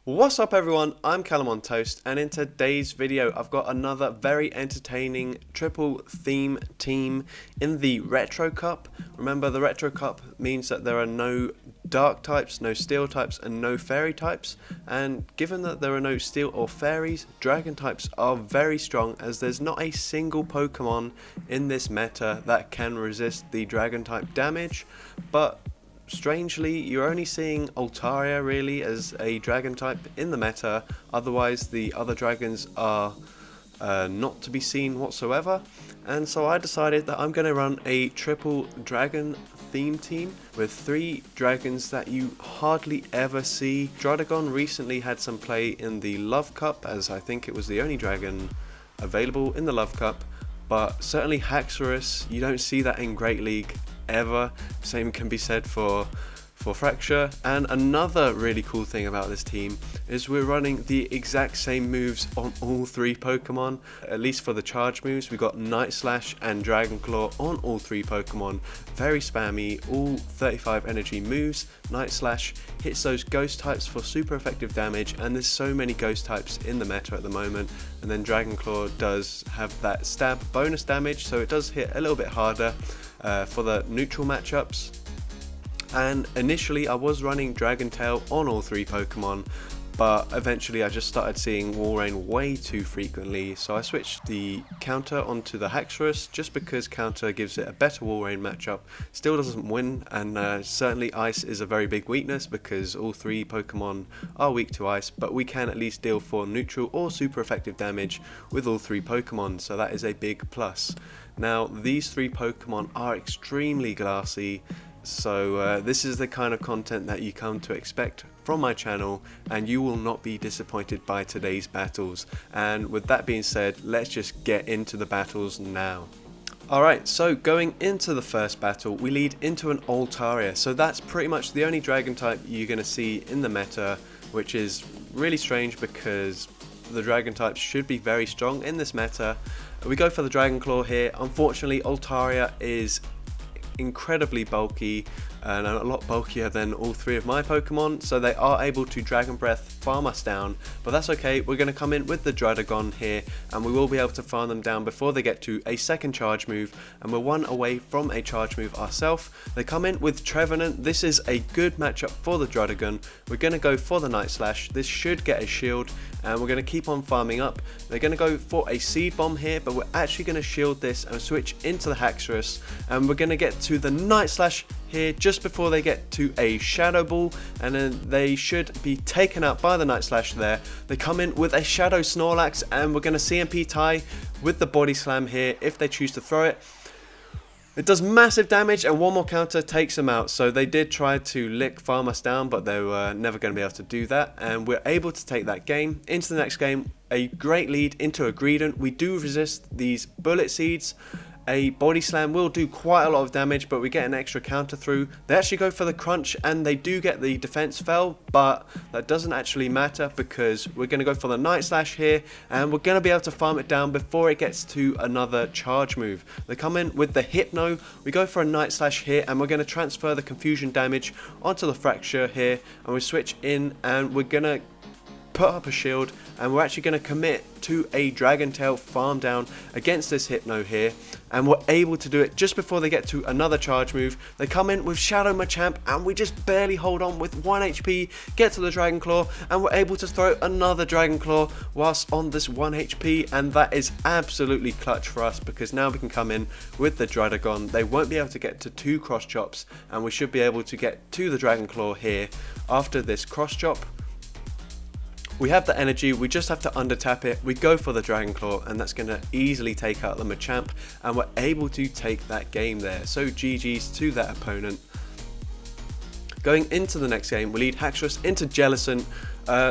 What's up everyone, I'm Callum on Toast, and in today's video I've got another very entertaining triple theme team in the Retro Cup. Remember, the Retro Cup means that there are no dark types, no steel types and no fairy types, and given that there are no steel or fairies, dragon types are very strong as there's not a single Pokemon in this meta that can resist the dragon type damage. But strangely, you're only seeing Altaria really as a dragon type in the meta, otherwise the other dragons are not to be seen whatsoever. And so I decided that I'm going to run a triple dragon theme team with 3 dragons that you hardly ever see. Drudigon recently had some play in the Love Cup, as I think it was the only dragon available in the Love Cup, but certainly Haxorus, you don't see that in Great League ever. Same can be said for Fraxure. And another really cool thing about this team is we're running the exact same moves on all 3 Pokemon, at least for the charge moves. We've got Night Slash and Dragon Claw on all 3 Pokemon, very spammy, all 35 energy moves. Night Slash hits those ghost types for super effective damage, and there's so many ghost types in the meta at the moment. And then Dragon Claw does have that stab bonus damage, so it does hit a little bit harder for the neutral matchups. And initially I was running Dragon Tail on all 3 Pokemon, but eventually I just started seeing Walrein way too frequently, so I switched the counter onto the Haxorus just because counter gives it a better Walrein matchup. Still doesn't win, and certainly ice is a very big weakness because all 3 Pokemon are weak to ice, but we can at least deal for neutral or super effective damage with all 3 Pokemon, so that is a big plus. Now these 3 Pokemon are extremely glassy, so this is the kind of content that you come to expect from my channel, and you will not be disappointed by today's battles. And with that being said, let's just get into the battles now. Alright, so going into the first battle, we lead into an Altaria, so that's pretty much the only dragon type you're going to see in the meta, which is really strange because the dragon types should be very strong in this meta. We go for the Dragon Claw here. Unfortunately, Altaria is incredibly bulky and a lot bulkier than all 3 of my Pokemon, so they are able to Dragon Breath farm us down, but that's okay. We're going to come in with the Drudigon here and we will be able to farm them down before they get to a second charge move, and we're 1 away from a charge move ourselves. They come in with Trevenant. This is a good matchup for the Drudigon. We're going to go for the Night Slash. This should get a shield and we're going to keep on farming up. They're going to go for a Seed Bomb here, but we're actually going to shield this and switch into the Haxorus, and we're going to get to the Night Slash here just before they get to a Shadow Ball, and then they should be taken out by the Night Slash there. They come in with a Shadow Snorlax, and we're going to CMP tie with the Body Slam here if they choose to throw it. It does massive damage, and 1 more counter takes them out. So they did try to lick farm us down, but they were never going to be able to do that, and we're able to take that game. Into the next game, a great lead into a Greedent. We do resist these Bullet Seeds. A Body Slam will do quite a lot of damage, but we get an extra counter through. They actually go for the Crunch, and they do get the Defense Fell, but that doesn't actually matter because we're going to go for the Night Slash here, and we're going to be able to farm it down before it gets to another charge move. They come in with the Hypno. We go for a Night Slash here, and we're going to transfer the Confusion damage onto the Fraxure here, and we switch in, and we're going to put up a shield, and we're actually going to commit to a Dragon Tail farm down against this Hypno here, and we're able to do it just before they get to another charge move. They come in with Shadow Machamp, and we just barely hold on with 1 HP, get to the Dragon Claw, and we're able to throw another Dragon Claw whilst on this 1 HP, and that is absolutely clutch for us because now we can come in with the Drudigon. They won't be able to get to 2 cross chops, and we should be able to get to the Dragon Claw here after this cross chop. We have the energy, we just have to undertap it. We go for the Dragon Claw, and that's going to easily take out the Machamp, and we're able to take that game there. So GG's to that opponent. Going into the next game, we lead Haxorus into Jellicent.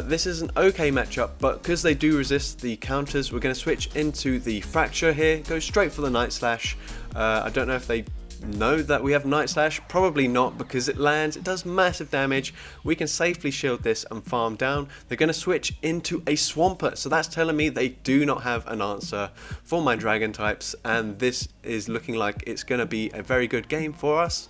This is an okay matchup, but because they do resist the counters, we're going to switch into the Fraxure here, go straight for the Night Slash. I don't know if they know that we have Night Slash, probably not because it lands, it does massive damage. We can safely shield this and farm down. They're going to switch into a Swampert, so that's telling me they do not have an answer for my dragon types, and this is looking like it's going to be a very good game for us.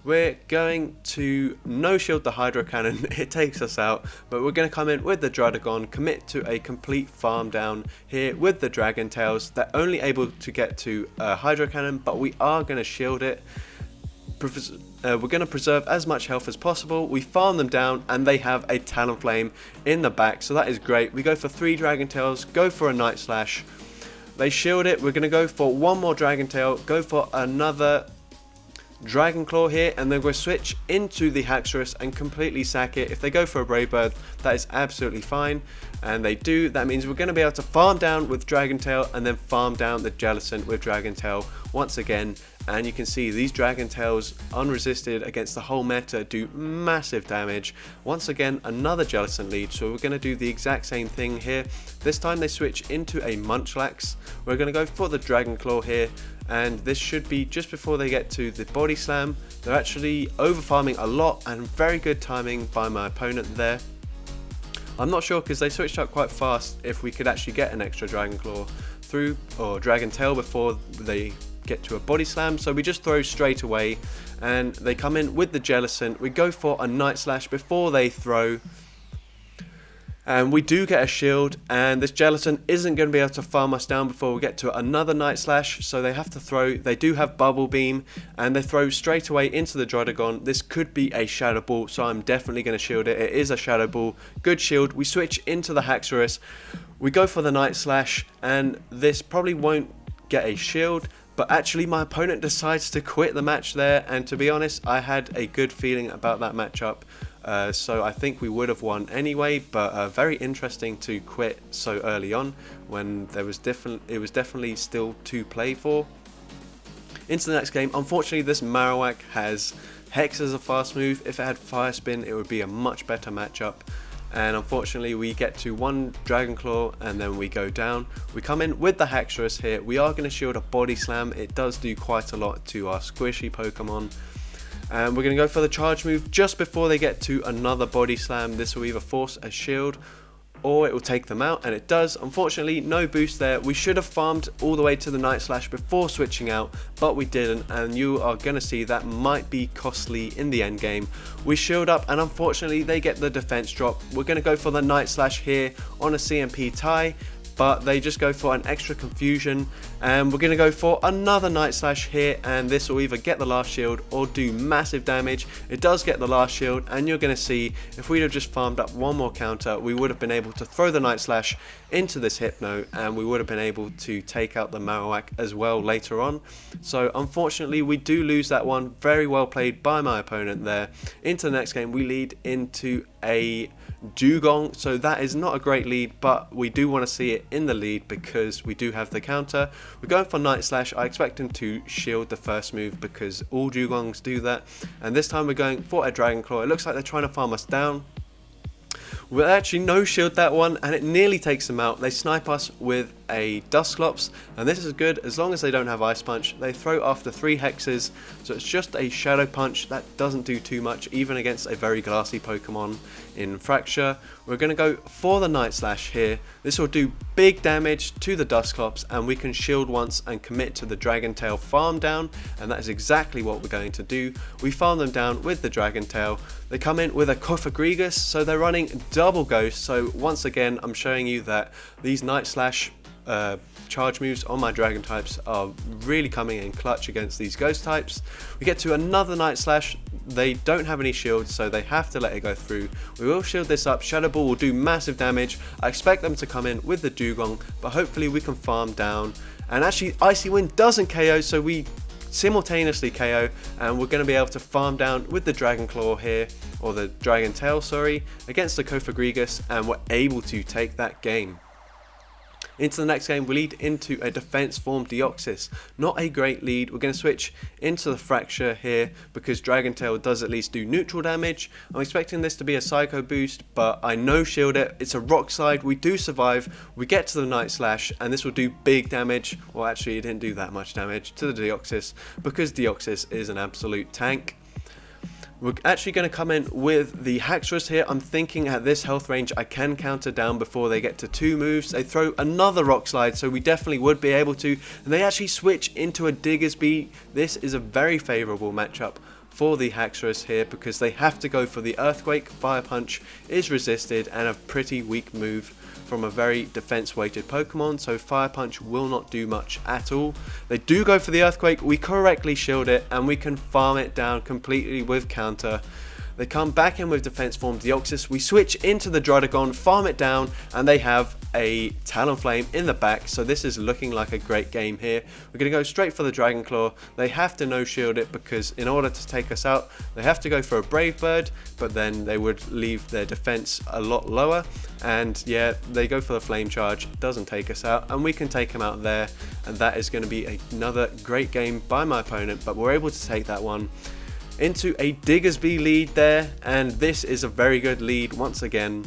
We're going to no shield the Hydro Cannon, it takes us out, but we're going to come in with the Drudigon, commit to a complete farm down here with the Dragon Tails. They're only able to get to Hydro Cannon, but we are going to shield it. We're going to preserve as much health as possible. We farm them down and they have a Talonflame in the back, so that is great. We go for 3 Dragon Tails, go for a Night Slash. They shield it. We're going to go for one more Dragon Tail, go for another Dragon Claw here, and then we'll switch into the Haxorus and completely sack it. If they go for a Brave Bird, that is absolutely fine, and they do. That means we're going to be able to farm down with Dragon Tail and then farm down the Jellicent with Dragon Tail once again. And you can see these Dragon Tails unresisted against the whole meta do massive damage. Once again, another Jellicent lead, so we're going to do the exact same thing here. This time they switch into a Munchlax. We're going to go for the Dragon Claw here, and this should be just before they get to the Body Slam. They're actually over farming a lot, and very good timing by my opponent there. I'm not sure, because they switched up quite fast, if we could actually get an extra Dragon Claw through, or Dragon Tail, before they get to a Body Slam. So we just throw straight away, and they come in with the Jellicent. We go for a Night Slash before they throw, and we do get a shield, and this Jellicent isn't going to be able to farm us down before we get to another Night Slash, so they have to throw. They do have Bubble Beam, and they throw straight away into the Drudigon. This could be a Shadow Ball, so I'm definitely going to shield it. It is a Shadow Ball. Good shield. We switch into the Haxorus. We go for the Night Slash, and this probably won't get a shield, but actually my opponent decides to quit the match there, and to be honest, I had a good feeling about that matchup. So I think we would have won anyway, but very interesting to quit so early on when it was definitely still to play for. Into the next game. Unfortunately, this Marowak has Hex as a fast move. If it had Fire Spin, it would be a much better matchup. And unfortunately, we get to one Dragon Claw and then we go down. We come in with the Haxorus here. We are going to shield a Body Slam. It does do quite a lot to our squishy Pokemon. And we're going to go for the charge move just before they get to another Body Slam. This will either force a shield or it will take them out, and it does. Unfortunately, no boost there. We should have farmed all the way to the Night Slash before switching out, but we didn't, and you are going to see that might be costly in the end game. We shield up, and unfortunately they get the defense drop. We're going to go for the Night Slash here on a CMP tie, but they just go for an extra confusion, and we're going to go for another Night Slash here, and this will either get the last shield or do massive damage. It does get the last shield, and you're going to see if we'd have just farmed up one more counter, we would have been able to throw the Night Slash into this Hypno, and we would have been able to take out the Marowak as well later on. So unfortunately we do lose that one. Very well played by my opponent there. Into the next game, we lead into a Dugong, so that is not a great lead, but we do want to see it in the lead because we do have the counter. We're going for Night Slash. I expect him to shield the first move because all Dugongs do that, and this time we're going for a Dragon Claw. It looks like they're trying to farm us down. We actually no shield that one, and it nearly takes them out. They snipe us with a Dusclops, and this is good as long as they don't have Ice Punch. They throw after 3 hexes, so it's just a Shadow Punch that doesn't do too much even against a very glassy Pokemon in Fraxure. We're going to go for the Night Slash here. This will do big damage to the Dusclops, and we can shield once and commit to the Dragon Tail farm down, and that is exactly what we're going to do. We farm them down with the Dragon Tail. They come in with a Cofagrigus, so they're running double Ghost. So once again, I'm showing you that these Night Slash charge moves on my Dragon types are really coming in clutch against these Ghost types. We get to another Night Slash. They don't have any shields, so they have to let it go through. We will shield this up. Shadow Ball will do massive damage. I expect them to come in with the Dugong, but hopefully we can farm down. And actually, Icy Wind doesn't KO, so we simultaneously KO, and we're going to be able to farm down with the Dragon Claw here, or the Dragon Tail, sorry, against the Cofagrigus, and we're able to take that game. Into the next game, we lead into a defense form Deoxys. Not a great lead. We're going to switch into the Fraxure here because Dragon Tail does at least do neutral damage. I'm expecting this to be a Psycho boost, but I no shield it. It's a Rock Slide. We do survive. We get to the Night Slash, and this will do big damage. Well, actually, it didn't do that much damage to the Deoxys because Deoxys is an absolute tank. We're actually going to come in with the Haxorus here. I'm thinking at this health range I can counter down before they get to 2 moves. They throw another Rock Slide, so we definitely would be able to. And they actually switch into a Diggersby. This is a very favourable matchup for the Haxorus here, because they have to go for the Earthquake. Fire Punch is resisted and a pretty weak move from a very defense weighted Pokemon, so Fire Punch will not do much at all. They do go for the Earthquake, we correctly shield it, and we can farm it down completely with counter. They come back in with Defense Form Deoxys, we switch into the Drudigon, farm it down, and they have a Talonflame in the back, so this is looking like a great game here. We're going to go straight for the Dragon Claw. They have to no-shield it, because in order to take us out, they have to go for a Brave Bird, but then they would leave their defense a lot lower, and yeah, they go for the Flame Charge, doesn't take us out, and we can take them out there, and that is going to be another great game by my opponent, but we're able to take that one into a Diggersby lead there, and this is a very good lead once again,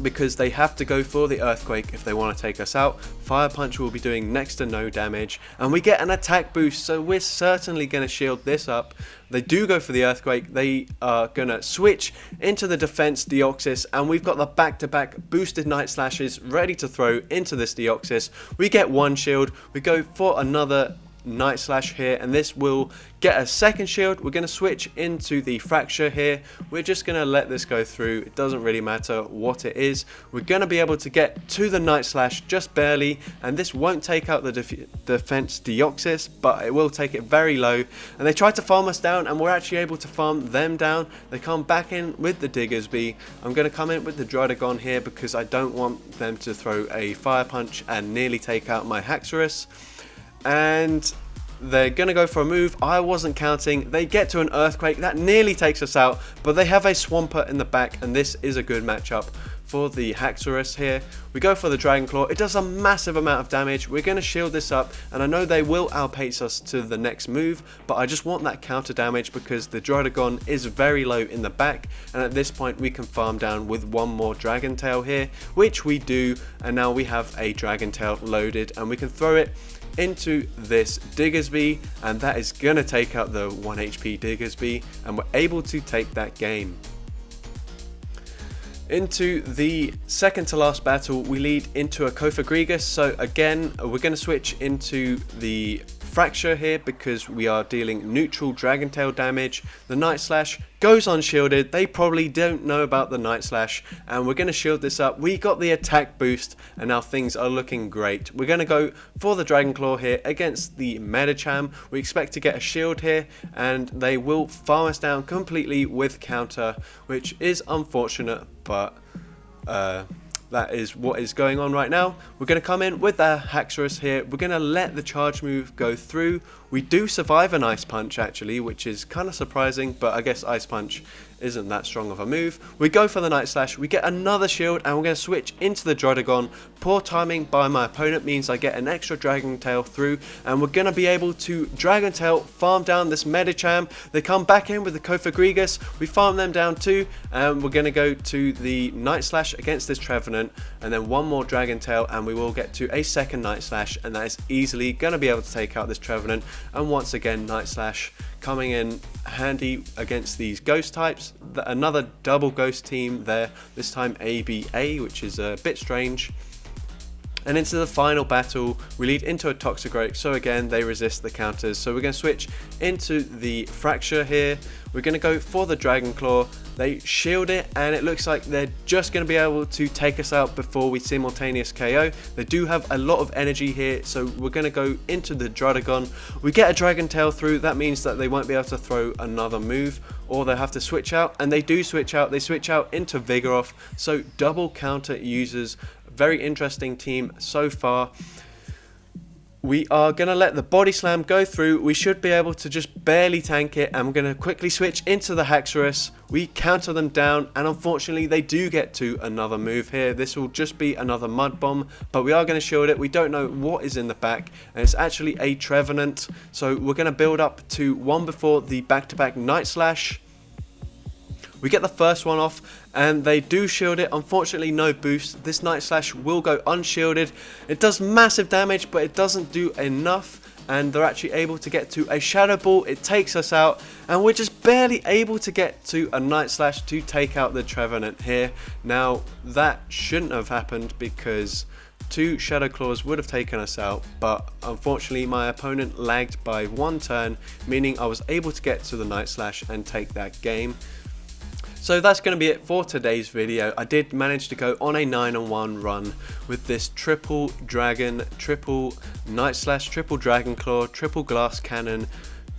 because they have to go for the Earthquake if they want to take us out. Fire Punch will be doing next to no damage, and we get an attack boost, so we're certainly going to shield this up. They do go for the Earthquake, they are going to switch into the Defense Deoxys, and we've got the back-to-back boosted Night Slashes ready to throw into this Deoxys. We get one shield, we go for another Night Slash here, and this will get a second shield. We're going to switch into the Fracture here. We're just going to let this go through. It doesn't really matter what it is. We're going to be able to get to the Night Slash just barely, and this won't take out the Defense Deoxys, but it will take it very low. And they try to farm us down, and we're actually able to farm them down. They come back in with the Diggersby. I'm going to come in with the Drudigon here, because I don't want them to throw a Fire Punch and nearly take out my Haxorus. And they're going to go for a move. I wasn't counting. They get to an Earthquake. That nearly takes us out, but they have a Swampert in the back, and this is a good matchup for the Haxorus here. We go for the Dragon Claw. It does a massive amount of damage. We're going to shield this up, and I know they will outpace us to the next move, but I just want that counter damage because the Drudigon is very low in the back, and at this point we can farm down with one more Dragon Tail here, which we do, and now we have a Dragon Tail loaded, and we can throw it into this Diggersby, and that is going to take out the 1 HP Diggersby, and we're able to take that game. Into the second to last battle, we lead into a Kofagrigus, so again we're going to switch into the Fracture here because we are dealing neutral Dragon Tail damage. The Night Slash goes unshielded. They probably don't know about the Night Slash, and we're going to shield this up. We got the attack boost, and now things are looking great. We're going to go for the Dragon Claw here against the Medicham. We expect to get a shield here, and they will farm us down completely with counter, which is unfortunate, but that is what is going on right now. We're going to come in with the Haxorus here. We're going to let the charge move go through. We do survive an Ice Punch actually, which is kind of surprising, but I guess Ice Punch isn't that strong of a move. We go for the Night Slash, we get another shield, and we're going to switch into the Drudigon. Poor timing by my opponent means I get an extra Dragon Tail through, and we're going to be able to Dragon Tail, farm down this Medicham. They come back in with the Kofagrigus, we farm them down too, and we're going to go to the Night Slash against this Trevenant, and then one more Dragon Tail, and we will get to a second Night Slash, and that is easily going to be able to take out this Trevenant. And once again, Night Slash coming in handy against these ghost types. Another double ghost team there, this time ABA, which is a bit strange. And into the final battle, we lead into a Toxicroak, so again they resist the counters. So we're going to switch into the Fracture here. We're going to go for the Dragon Claw. They shield it, and it looks like they're just going to be able to take us out before we simultaneous KO. They do have a lot of energy here, so we're going to go into the Drudigon. We get a Dragon Tail through. That means that they won't be able to throw another move, or they'll have to switch out, and they do switch out. They switch out into Vigoroth, so double counter users. Very interesting team so far. We are going to let the Body Slam go through. We should be able to just barely tank it, and we're going to quickly switch into the Haxorus. We counter them down, and unfortunately they do get to another move here. This will just be another Mud Bomb, but we are going to shield it. We don't know what is in the back, and it's actually a Trevenant, so we're going to build up to one before the back-to-back Night Slash. We get the first one off, and they do shield it. Unfortunately, no boost. This Night Slash will go unshielded. It does massive damage, but it doesn't do enough, and they're actually able to get to a Shadow Ball. It takes us out, and we're just barely able to get to a Night Slash to take out the Trevenant here. Now, that shouldn't have happened because 2 Shadow Claws would have taken us out, but unfortunately my opponent lagged by 1 turn, meaning I was able to get to the Night Slash and take that game. So that's going to be it for today's video. I did manage to go on a 9-on-1 run with this triple dragon, triple Night Slash, triple Dragon Claw, triple Glass Cannon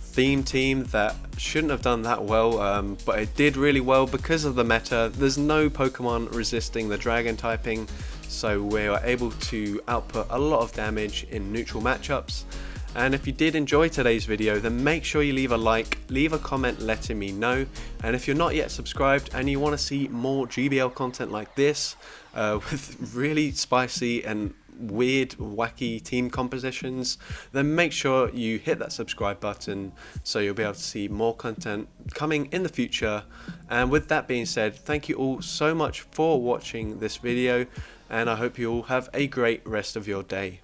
theme team that shouldn't have done that well, but it did really well because of the meta. There's no Pokemon resisting the dragon typing, so we were able to output a lot of damage in neutral matchups. And if you did enjoy today's video, then make sure you leave a like, leave a comment letting me know. And if you're not yet subscribed and you want to see more GBL content like this, with really spicy and weird, wacky team compositions, then make sure you hit that subscribe button so you'll be able to see more content coming in the future. And with that being said, thank you all so much for watching this video, and I hope you all have a great rest of your day.